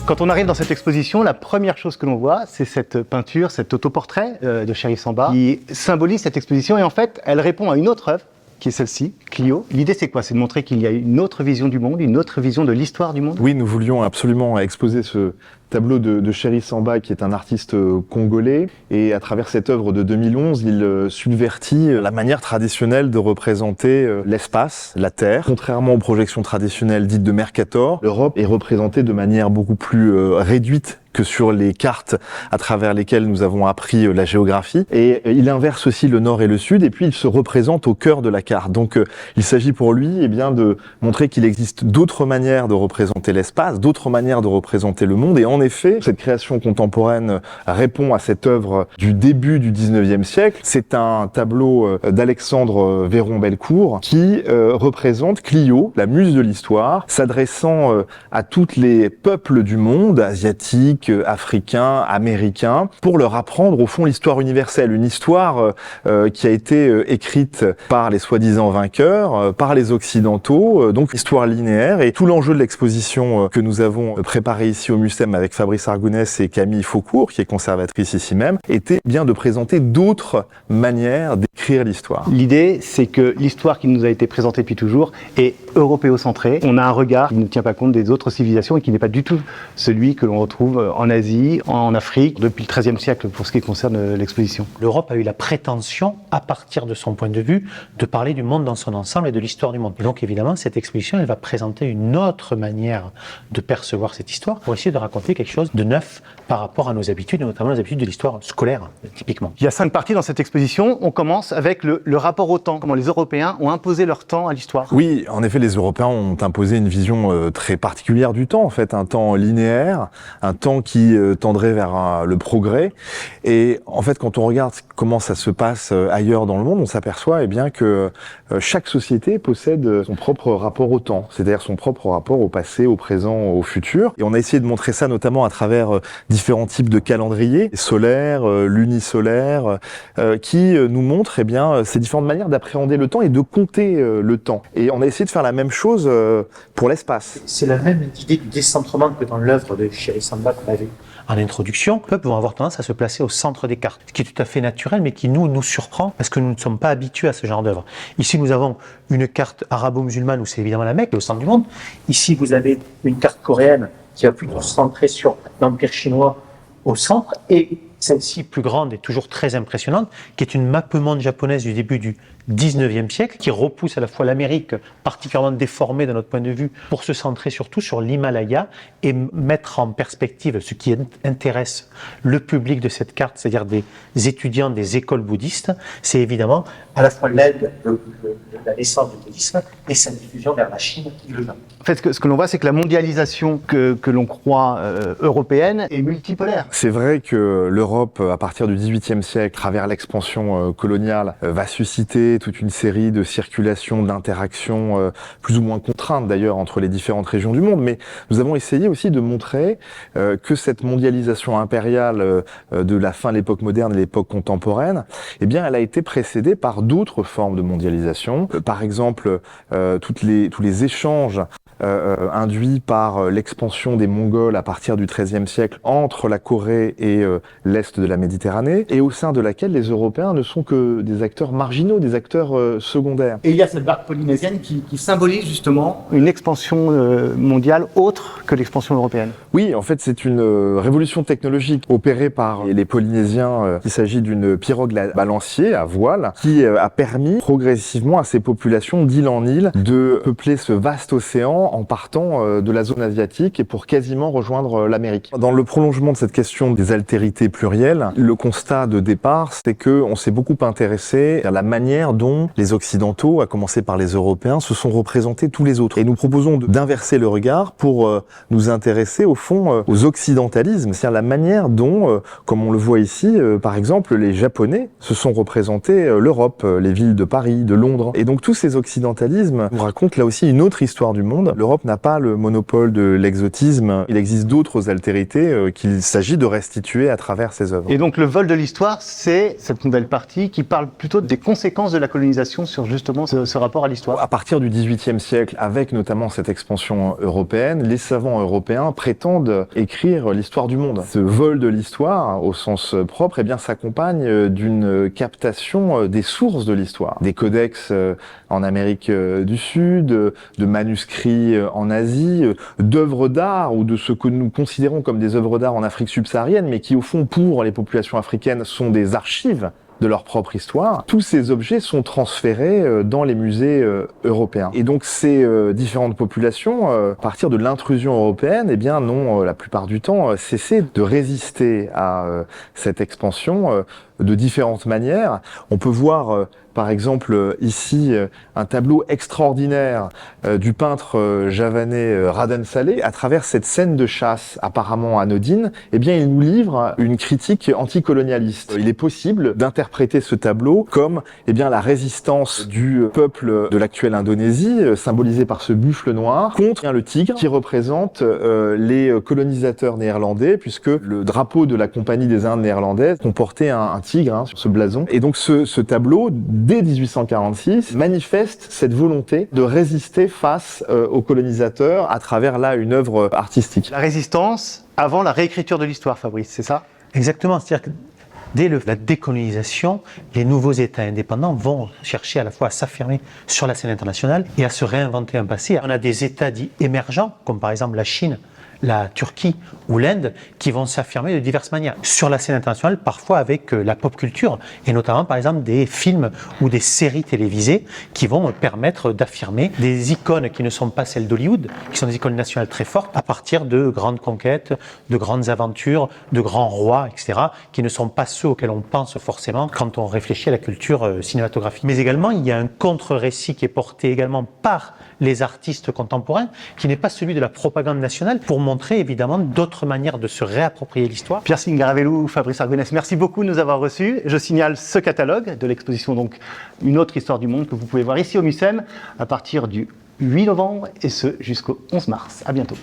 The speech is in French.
Quand on arrive dans cette exposition, la première chose que l'on voit, c'est cette peinture, cet autoportrait de Chéri Samba qui symbolise cette exposition et en fait, elle répond à une autre œuvre qui est celle-ci, Clio. L'idée, c'est quoi? C'est de montrer qu'il y a une autre vision du monde, une autre vision de l'histoire du monde. Oui, nous voulions absolument exposer ce tableau de Chéri Samba, qui est un artiste congolais. Et à travers cette œuvre de 2011, il subvertit la manière traditionnelle de représenter l'espace, la Terre. Contrairement aux projections traditionnelles dites de Mercator, l'Europe est représentée de manière beaucoup plus réduite que sur les cartes à travers lesquelles nous avons appris la géographie. Et il inverse aussi le nord et le sud, et puis il se représente au cœur de la carte. Donc il s'agit pour lui de montrer qu'il existe d'autres manières de représenter l'espace, d'autres manières de représenter le monde. Et en effet, cette création contemporaine répond à cette œuvre du début du 19e siècle. C'est un tableau d'Alexandre Véron-Bellecourt qui représente Clio, la muse de l'histoire, s'adressant à tous les peuples du monde, asiatiques, africains, américains, pour leur apprendre au fond l'histoire universelle, une histoire qui a été écrite par les soi-disant vainqueurs, par les occidentaux, donc histoire linéaire. Et tout l'enjeu de l'exposition que nous avons préparée ici au MUSEM avec Fabrice Argounès et Camille Faucourt, qui est conservatrice ici même, était bien de présenter d'autres manières d'écrire l'histoire. L'idée, c'est que l'histoire qui nous a été présentée depuis toujours est européocentrée. On a un regard qui ne tient pas compte des autres civilisations et qui n'est pas du tout celui que l'on retrouve en Asie, en Afrique, depuis le XIIIe siècle pour ce qui concerne l'exposition. L'Europe a eu la prétention, à partir de son point de vue, de parler du monde dans son ensemble et de l'histoire du monde. Et donc évidemment, cette exposition, elle va présenter une autre manière de percevoir cette histoire pour essayer de raconter quelque chose de neuf par rapport à nos habitudes, et notamment les habitudes de l'histoire scolaire, typiquement. Il y a 5 parties dans cette exposition. On commence avec le rapport au temps, comment les Européens ont imposé leur temps à l'histoire. Oui, en effet, les Européens ont imposé une vision très particulière du temps, en fait, un temps linéaire, un temps qui tendrait vers le progrès. Et en fait, quand on regarde comment ça se passe ailleurs dans le monde, on s'aperçoit bien que chaque société possède son propre rapport au temps, c'est-à-dire son propre rapport au passé, au présent, au futur. Et on a essayé de montrer ça notamment à travers différents types de calendriers, solaires, lunisolaires, qui nous montrent ces différentes manières d'appréhender le temps et de compter le temps. Et on a essayé de faire la même chose pour l'espace. C'est la même idée du décentrement que dans l'œuvre de Chéri Samba qu'on avait en introduction. Les peuples vont avoir tendance à se placer au centre des cartes, ce qui est tout à fait naturel, mais qui nous surprend parce que nous ne sommes pas habitués à ce genre d'œuvre. Ici, nous avons une carte arabo-musulmane où c'est évidemment la Mecque, au centre du monde. Ici, vous avez une carte coréenne qui va plutôt se centrer sur l'Empire chinois au centre, et celle-ci, plus grande et toujours très impressionnante, qui est une map monde japonaise du début du 19e siècle, qui repousse à la fois l'Amérique, particulièrement déformée de notre point de vue, pour se centrer surtout sur l'Himalaya et mettre en perspective ce qui intéresse le public de cette carte, c'est-à-dire des étudiants des écoles bouddhistes. C'est évidemment à la fois l'aide de la naissance du bouddhisme et sa diffusion vers la Chine et le Japon. En fait, ce que l'on voit, c'est que la mondialisation que l'on croit européenne est multipolaire. C'est vrai que l'Europe, à partir du XVIIIe siècle, à travers l'expansion coloniale, va susciter toute une série de circulations, d'interactions plus ou moins contraintes d'ailleurs entre les différentes régions du monde. Mais nous avons essayé aussi de montrer que cette mondialisation impériale de la fin de l'époque moderne et l'époque contemporaine, elle a été précédée par d'autres formes de mondialisation. Par exemple, tous les échanges induit par l'expansion des Mongols à partir du XIIIe siècle entre la Corée et l'Est de la Méditerranée, et au sein de laquelle les Européens ne sont que des acteurs marginaux, des acteurs secondaires. Et il y a cette barque polynésienne qui symbolise justement une expansion mondiale autre que l'expansion européenne. Oui, en fait, c'est une révolution technologique opérée par les Polynésiens. Il s'agit d'une pirogue à balancier, à voile, qui a permis progressivement à ces populations d'île en île de peupler ce vaste océan en partant de la zone asiatique et pour quasiment rejoindre l'Amérique. Dans le prolongement de cette question des altérités plurielles, le constat de départ, c'est qu'on s'est beaucoup intéressé à la manière dont les Occidentaux, à commencer par les Européens, se sont représentés tous les autres. Et nous proposons d'inverser le regard pour nous intéresser au fond aux occidentalismes, c'est-à-dire la manière dont, comme on le voit ici, par exemple, les Japonais se sont représentés l'Europe, les villes de Paris, de Londres. Et donc tous ces occidentalismes nous racontent là aussi une autre histoire du monde, L'Europe n'a pas le monopole de l'exotisme. Il existe d'autres altérités qu'il s'agit de restituer à travers ses œuvres. Et donc le vol de l'histoire, c'est cette nouvelle partie qui parle plutôt des conséquences de la colonisation sur justement ce rapport à l'histoire. À partir du XVIIIe siècle, avec notamment cette expansion européenne, les savants européens prétendent écrire l'histoire du monde. Ce vol de l'histoire, au sens propre, eh bien, s'accompagne d'une captation des sources de l'histoire. Des codex en Amérique du Sud, de manuscrits en Asie, d'œuvres d'art ou de ce que nous considérons comme des œuvres d'art en Afrique subsaharienne, mais qui au fond pour les populations africaines sont des archives de leur propre histoire. Tous ces objets sont transférés dans les musées européens. Et donc ces différentes populations, à partir de l'intrusion européenne, eh bien n'ont la plupart du temps cessé de résister à cette expansion de différentes manières. On peut voir par exemple ici un tableau extraordinaire du peintre javanais Raden Saleh. À travers cette scène de chasse apparemment anodine, eh bien il nous livre une critique anticolonialiste. Il est possible d'interpréter ce tableau comme eh bien la résistance du peuple de l'actuelle Indonésie, symbolisé par ce buffle noir, contre le tigre qui représente les colonisateurs néerlandais, puisque le drapeau de la Compagnie des Indes néerlandaises comportait un tigre sur ce blason. Et donc ce tableau, dès 1846, manifeste cette volonté de résister face aux colonisateurs à travers là une œuvre artistique. La résistance avant la réécriture de l'histoire, Fabrice, c'est ça? Exactement, c'est-à-dire que dès la décolonisation, les nouveaux États indépendants vont chercher à la fois à s'affirmer sur la scène internationale et à se réinventer un passé. On a des États dits émergents, comme par exemple la Chine, la Turquie ou l'Inde, qui vont s'affirmer de diverses manières sur la scène internationale, parfois avec la pop culture, et notamment par exemple des films ou des séries télévisées qui vont permettre d'affirmer des icônes qui ne sont pas celles d'Hollywood, qui sont des icônes nationales très fortes, à partir de grandes conquêtes, de grandes aventures, de grands rois, etc., qui ne sont pas ceux auxquels on pense forcément quand on réfléchit à la culture cinématographique. Mais également, il y a un contre-récit qui est porté également par les artistes contemporains, qui n'est pas celui de la propagande nationale, pour montrer évidemment d'autres manières de se réapproprier l'histoire. Pierre Singaravelou, Fabrice Argonès, merci beaucoup de nous avoir reçus. Je signale ce catalogue de l'exposition, donc Une autre histoire du monde, que vous pouvez voir ici au MUCEM à partir du 8 novembre et ce jusqu'au 11 mars. À bientôt.